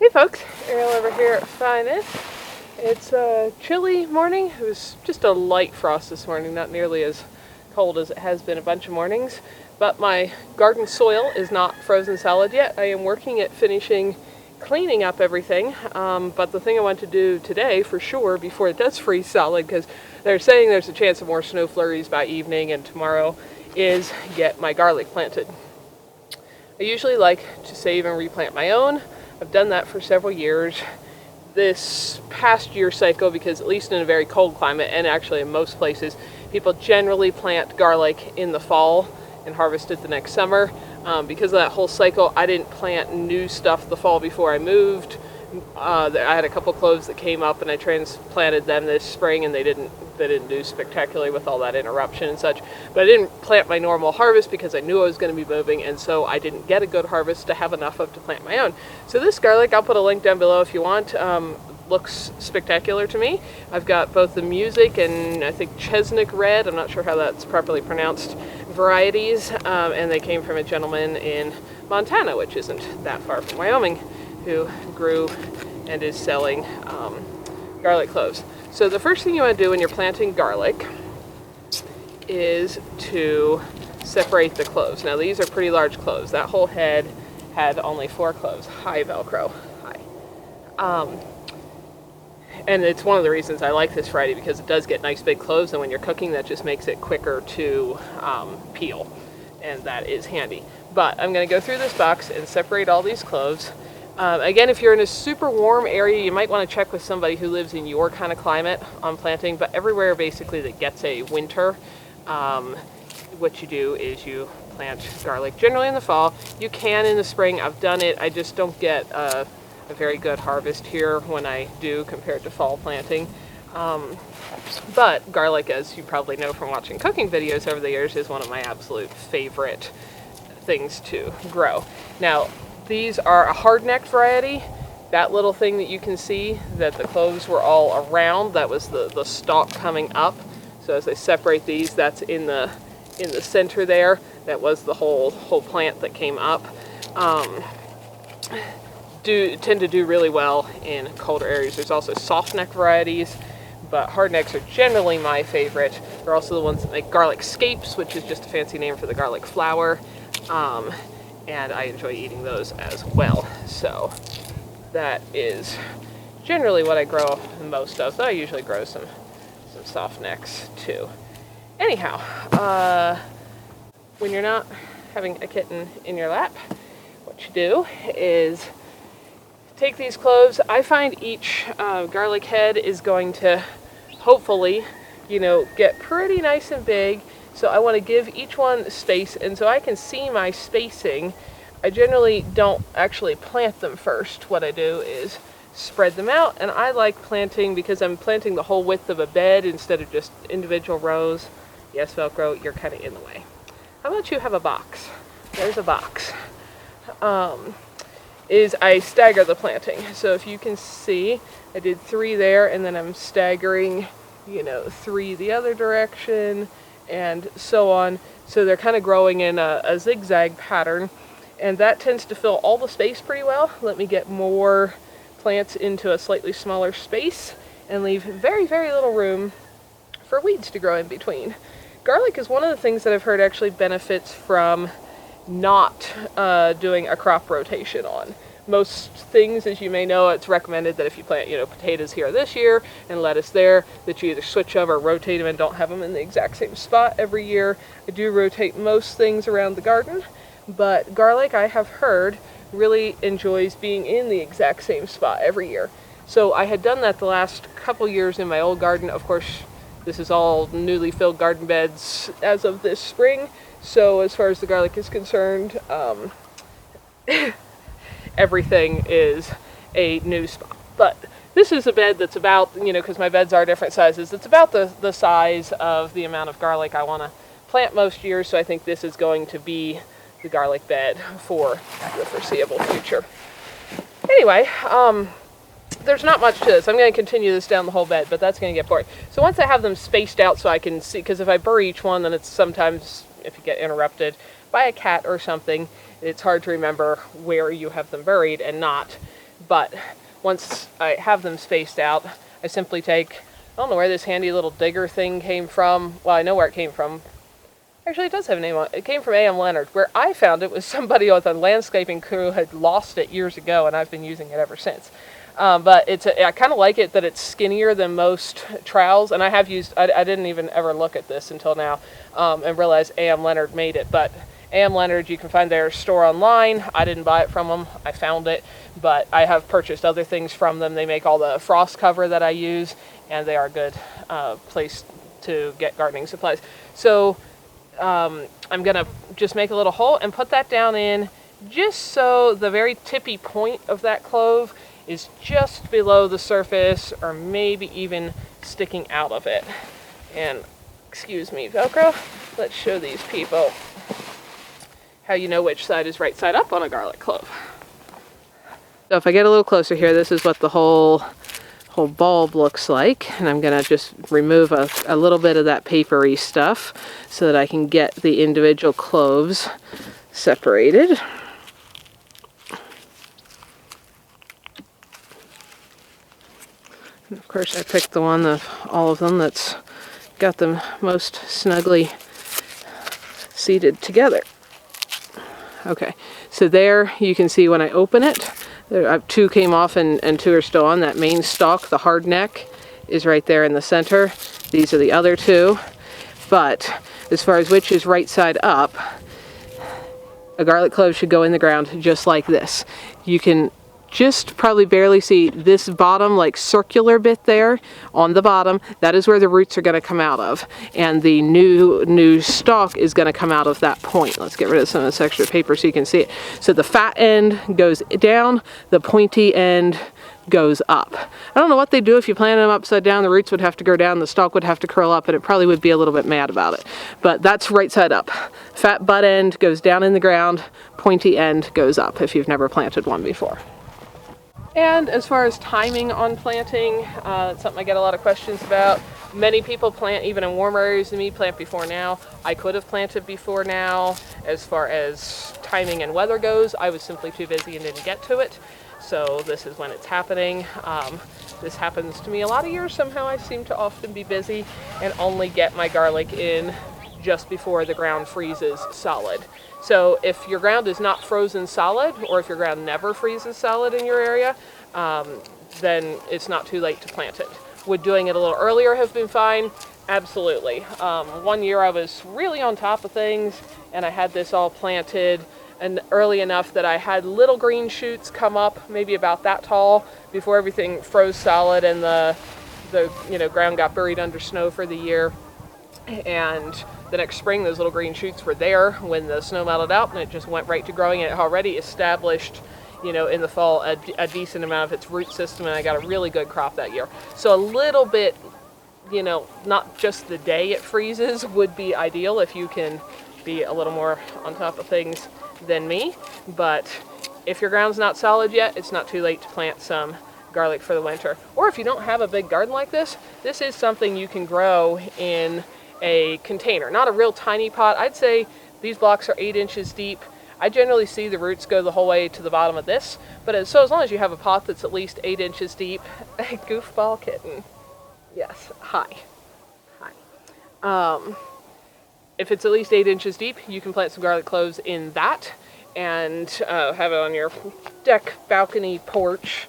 Hey folks, Ariel over here at Finest. It's a chilly morning. It was just a light frost this morning, not nearly as cold as it has been a bunch of mornings. But my garden soil is not frozen solid yet. I am working at finishing cleaning up everything. But the thing I want to do today, for sure, before it does freeze solid, because they're saying there's a chance of more snow flurries by evening and tomorrow, is get my garlic planted. I usually like to save and replant my own. I've done that for several years. This past year cycle, because at least in a very cold climate, and actually in most places, people generally plant garlic in the fall and harvest it the next summer. Because of that whole cycle, I didn't plant new stuff the fall before I moved. I had a couple cloves that came up and I transplanted them this spring, and they didn't do spectacularly with all that interruption and such. But I didn't plant my normal harvest because I knew I was going to be moving, and so I didn't get a good harvest to have enough of to plant my own. So this garlic, I'll put a link down below if you want, looks spectacular to me. I've got both the Music and I think Chestnut Red, I'm not sure how that's properly pronounced, varieties, and they came from a gentleman in Montana, which isn't that far from Wyoming, who grew and is selling garlic cloves. So the first thing you want to do when you're planting garlic is to separate the cloves. Now these are pretty large cloves. That whole head had only 4 cloves. Hi, Velcro. Hi. And it's one of the reasons I like this variety, because it does get nice big cloves, and when you're cooking that just makes it quicker to peel, and that is handy. But I'm going to go through this box and separate all these cloves. Again, if you're in a super warm area, you might want to check with somebody who lives in your kind of climate on planting, but everywhere basically that gets a winter, what you do is you plant garlic generally in the fall. You can in the spring. I've done it. I just don't get a very good harvest here when I do compared to fall planting. But garlic, as you probably know from watching cooking videos over the years, is one of my absolute favorite things to grow. Now, these are a hard-necked variety. That little thing that you can see that the cloves were all around, that was the stalk coming up. So as I separate these, that's in the center there. That was the whole plant that came up. Tend to do really well in colder areas. There's also soft neck varieties, but hard necks are generally my favorite. They're also the ones that make garlic scapes, which is just a fancy name for the garlic flower. And I enjoy eating those as well. So that is generally what I grow most of, though I usually grow some soft necks too. Anyhow, when you're not having a kitten in your lap, what you do is take these cloves. I find each garlic head is going to hopefully, get pretty nice and big. So I want to give each one space, and so I can see my spacing. I generally don't actually plant them first. What I do is spread them out, and I like planting because I'm planting the whole width of a bed instead of just individual rows. Yes, Velcro, you're kind of in the way. How about you have a box? There's a box. Is I stagger the planting. So if you can see, I did 3 there, and then I'm staggering, 3 the other direction, and so on. So they're kind of growing in a zigzag pattern, and that tends to fill all the space pretty well. Let me get more plants into a slightly smaller space and leave very, very little room for weeds to grow in between. Garlic is one of the things that I've heard actually benefits from not doing a crop rotation on. Most things, as you may know, it's recommended that if you plant, potatoes here this year and lettuce there, that you either switch them or rotate them and don't have them in the exact same spot every year. I do rotate most things around the garden, but garlic, I have heard, really enjoys being in the exact same spot every year. So I had done that the last couple years in my old garden. Of course, this is all newly filled garden beds as of this spring. So as far as the garlic is concerned, everything is a new spot. But this is a bed that's about, because my beds are different sizes, it's about the size of the amount of garlic I want to plant most years. So I think this is going to be the garlic bed for the foreseeable future. Anyway, there's not much to this. I'm going to continue this down the whole bed, but that's going to get boring. So once I have them spaced out so I can see, because if I bury each one, then it's sometimes, if you get interrupted by a cat or something, it's hard to remember where you have them buried and not. But once I have them spaced out, I simply take, I don't know where this handy little digger thing came from. Well, I know where it came from. Actually, it does have a name on it. It came from A.M. Leonard. Where I found it was somebody with a landscaping crew had lost it years ago, and I've been using it ever since. But I kind of like it that it's skinnier than most trowels, and I have used, I didn't even ever look at this until now, and realize A.M. Leonard made it. But A.M. Leonard, you can find their store online. I didn't buy it from them. I found it, but I have purchased other things from them. They make all the frost cover that I use, and they are a good place to get gardening supplies. So I'm going to just make a little hole and put that down in just so the very tippy point of that clove is just below the surface, or maybe even sticking out of it. And excuse me, Velcro, let's show these people how you know which side is right side up on a garlic clove. So if I get a little closer here, this is what the whole bulb looks like, and I'm gonna just remove a little bit of that papery stuff so that I can get the individual cloves separated. And of course, I picked the one of all of them that's got them most snugly seated together. Okay, so there you can see when I open it, two came off and two are still on. That main stalk, the hard neck, is right there in the center. These are the other two. But as far as which is right side up, a garlic clove should go in the ground just like this. You can just probably barely see this bottom like circular bit there on the bottom. That is where the roots are going to come out of, and the new stalk is going to come out of that point. Let's get rid of some of this extra paper so you can see it. So the fat end goes down, the pointy end goes up. I don't know what they do if you plant them upside down. The roots would have to go down, the stalk would have to curl up, and it probably would be a little bit mad about it. But that's right side up. Fat butt end goes down in the ground, pointy end goes up if you've never planted one before. And as far as timing on planting, it's something I get a lot of questions about. Many people plant, even in warmer areas than me, plant before now. I could have planted before now. As far as timing and weather goes, I was simply too busy and didn't get to it. So this is when it's happening. This happens to me a lot of years. Somehow I seem to often be busy and only get my garlic in just before the ground freezes solid. So if your ground is not frozen solid, or if your ground never freezes solid in your area, then it's not too late to plant it. Would doing it a little earlier have been fine? Absolutely. One year I was really on top of things, and I had this all planted and early enough that I had little green shoots come up, maybe about that tall, before everything froze solid and the ground got buried under snow for the year. And the next spring, those little green shoots were there when the snow melted out, and it just went right to growing. And it already established, in the fall, a decent amount of its root system, and I got a really good crop that year. So a little bit, not just the day it freezes would be ideal if you can be a little more on top of things than me. But if your ground's not solid yet, it's not too late to plant some garlic for the winter. Or if you don't have a big garden like this, this is something you can grow in a container, not a real tiny pot. I'd say these blocks are 8 inches deep. I generally see the roots go the whole way to the bottom of this, but so as long as you have a pot that's at least 8 inches deep, goofball kitten, yes, hi. If it's at least 8 inches deep, you can plant some garlic cloves in that and have it on your deck, balcony, porch,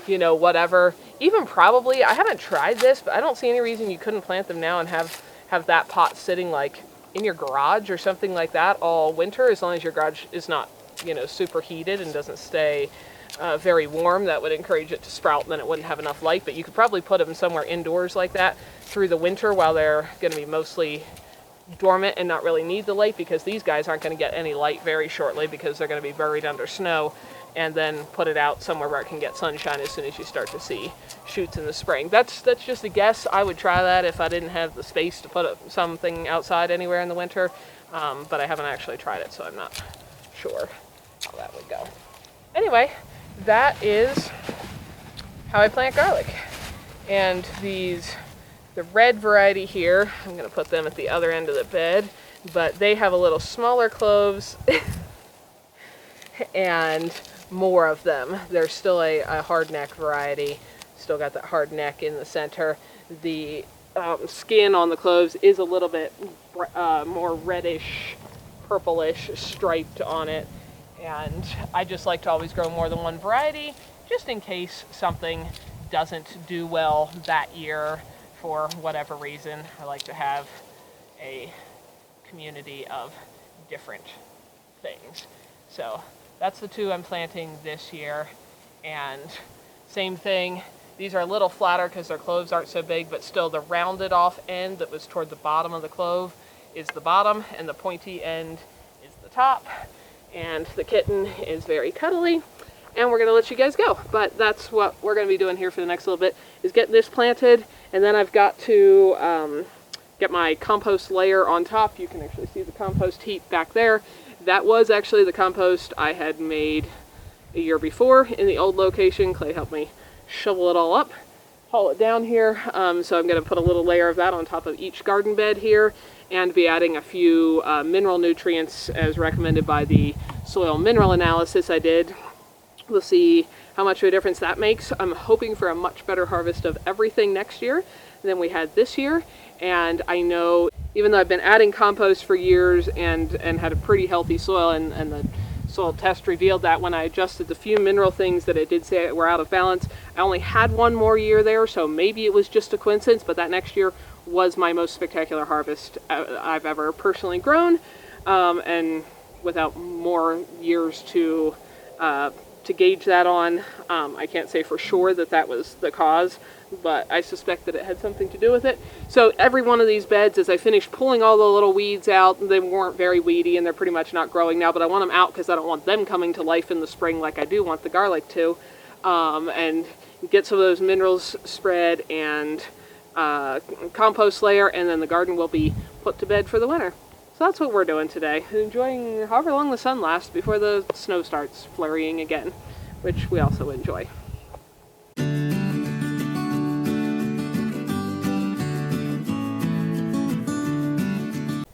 whatever. Even probably, I haven't tried this, but I don't see any reason you couldn't plant them now and have that pot sitting like in your garage or something like that all winter, as long as your garage is not, super heated and doesn't stay very warm. That would encourage it to sprout, and then it wouldn't have enough light. But you could probably put them somewhere indoors like that through the winter while they're going to be mostly dormant and not really need the light, because these guys aren't going to get any light very shortly because they're going to be buried under snow, and then put it out somewhere where it can get sunshine as soon as you start to see shoots in the spring. That's just a guess. I would try that if I didn't have the space to put something outside anywhere in the winter, but I haven't actually tried it, so I'm not sure how that would go. Anyway, that is how I plant garlic. And the red variety here, I'm going to put them at the other end of the bed, but they have a little smaller cloves and more of them. There's still a hard neck variety, still got that hard neck in the center. The skin on the cloves is a little bit more reddish, purplish striped on it, and I just like to always grow more than one variety just in case something doesn't do well that year for whatever reason. I like to have a community of different things. So that's the two I'm planting this year. And same thing, these are a little flatter because their cloves aren't so big, but still the rounded off end that was toward the bottom of the clove is the bottom, and the pointy end is the top. And the kitten is very cuddly, and we're gonna let you guys go. But that's what we're gonna be doing here for the next little bit, is getting this planted, and then I've got to get my compost layer on top. You can actually see the compost heap back there. That was actually the compost I had made a year before in the old location. Clay helped me shovel it all up, haul it down here. So I'm gonna put a little layer of that on top of each garden bed here, and be adding a few mineral nutrients as recommended by the soil mineral analysis I did. We'll see how much of a difference that makes. I'm hoping for a much better harvest of everything next year than we had this year. And I know, even though I've been adding compost for years and had a pretty healthy soil, and the soil test revealed that when I adjusted the few mineral things that it did say were out of balance, I only had one more year there, so maybe it was just a coincidence, but that next year was my most spectacular harvest I've ever personally grown, and without more years to gauge that on, I can't say for sure that that was the cause, but I suspect that it had something to do with it. So every one of these beds, as I finished pulling all the little weeds out, they weren't very weedy and they're pretty much not growing now, but I want them out because I don't want them coming to life in the spring like I do want the garlic to, and get some of those minerals spread and compost layer, and then the garden will be put to bed for the winter. So that's what we're doing today, enjoying however long the sun lasts before the snow starts flurrying again, which we also enjoy.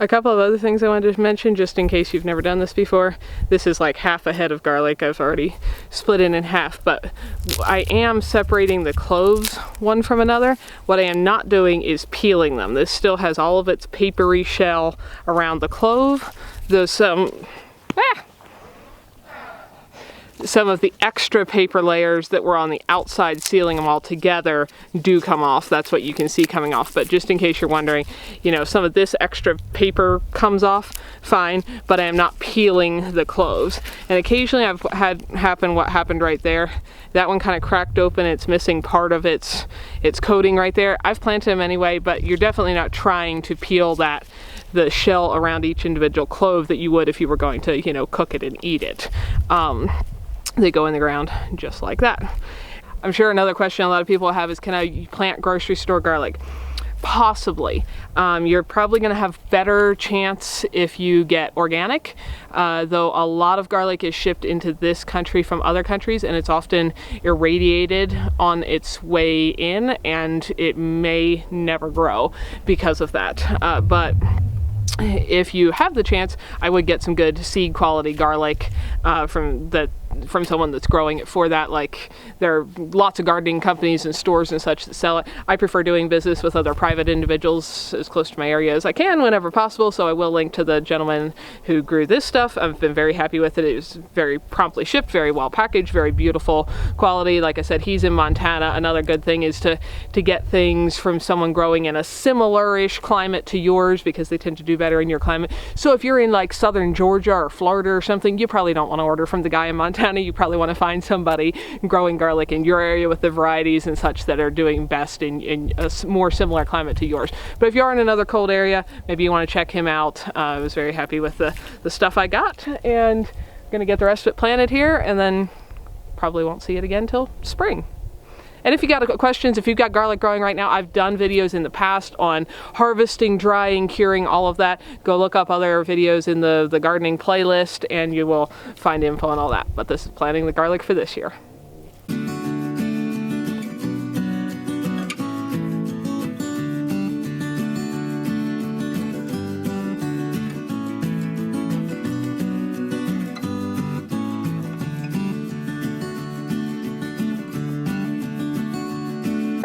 A couple of other things I wanted to mention, just in case you've never done this before. This is like half a head of garlic. I've already split it in half, but I am separating the cloves one from another. What I am not doing is peeling them. This still has all of its papery shell around the clove. There's some of the extra paper layers that were on the outside sealing them all together do come off. That's what you can see coming off. But just in case you're wondering, you know, some of this extra paper comes off, fine, but I am not peeling the cloves. And occasionally I've had happen what happened right there. That one kind of cracked open. It's missing part of its coating right there. I've planted them anyway, but you're definitely not trying to peel the shell around each individual clove that you would if you were going to, you know, cook it and eat it. They go in the ground just like that. I'm sure another question a lot of people have is, can I plant grocery store garlic? Possibly. You're probably going to have better chance if you get organic, though a lot of garlic is shipped into this country from other countries, and it's often irradiated on its way in, and it may never grow because of that. But if you have the chance, I would get some good seed quality garlic from someone that's growing it for that. Like, there are lots of gardening companies and stores and such that sell it. I prefer doing business with other private individuals as close to my area as I can whenever possible, so I will link to the gentleman who grew this stuff. I've been very happy with it. It was very promptly shipped, very well packaged, very beautiful quality. Like I said, he's in Montana. Another good thing is to get things from someone growing in a similar-ish climate to yours, because they tend to do better in your climate. So if you're in like southern Georgia or Florida or something, you probably don't want to order from the guy in Montana. You probably want to find somebody growing garlic in your area with the varieties and such that are doing best in a more similar climate to yours. But if you're in another cold area, maybe you want to check him out. I was very happy with the stuff I got, and I'm going to get the rest of it planted here, and then probably won't see it again till spring. And if you got questions, if you've got garlic growing right now, I've done videos in the past on harvesting, drying, curing, all of that. Go look up other videos in the gardening playlist and you will find info on all that. But this is planting the garlic for this year.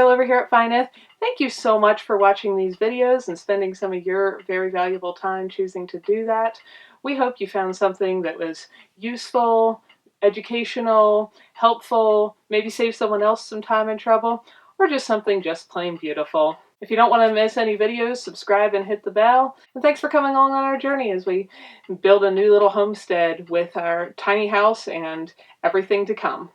over here at Fineth. Thank you so much for watching these videos and spending some of your very valuable time choosing to do that. We hope you found something that was useful, educational, helpful, maybe save someone else some time and trouble, or just something just plain beautiful. If you don't want to miss any videos, subscribe and hit the bell. And thanks for coming along on our journey as we build a new little homestead with our tiny house and everything to come.